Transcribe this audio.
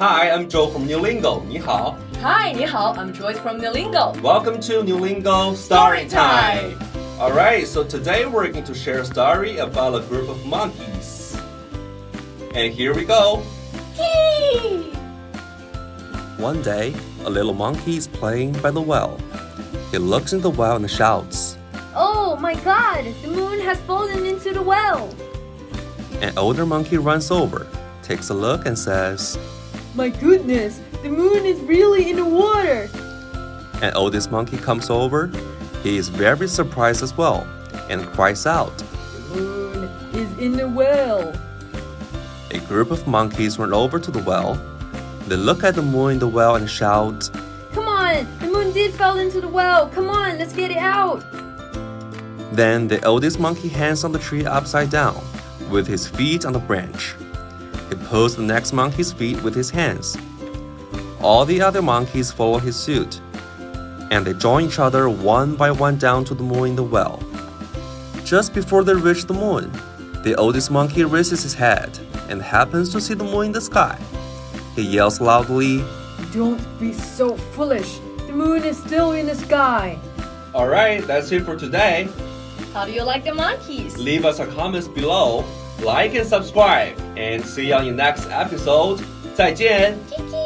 Hi, I'm Joe from NeuLingo. 你好。Hi, 你好, I'm Joyce from NeuLingo. Welcome to NeuLingo Storytime. Alright, so today we're going to share a story about a group of monkeys. And here we go. Yay! One day, a little monkey is playing by the well. He looks in the well and shouts, "Oh my God! The moon has fallen into the well!" An older monkey runs over, takes a look and says, "My goodness! The moon is really in the water!" An oldest monkey comes over. He is very surprised as well and cries out, "The moon is in the well!" A group of monkeys run over to the well. They look at the moon in the well and shout, "Come on! The moon did fall into the well! Come on, let's get it out!" Then the oldest monkey hangs on the tree upside down, with his feet on the branch. He pulls the next monkey's feet with his hands. All the other monkeys follow his suit, and they join each other one by one down to the moon in the well. Just before they reach the moon, the oldest monkey raises his head and happens to see the moon in the sky. He yells loudly, "Don't be so foolish! The moon is still in the sky!" Alright, that's it for today. How do you like the monkeys? Leave us a comments below, like and subscribe, and see you on your next episode. 再见。Kiki.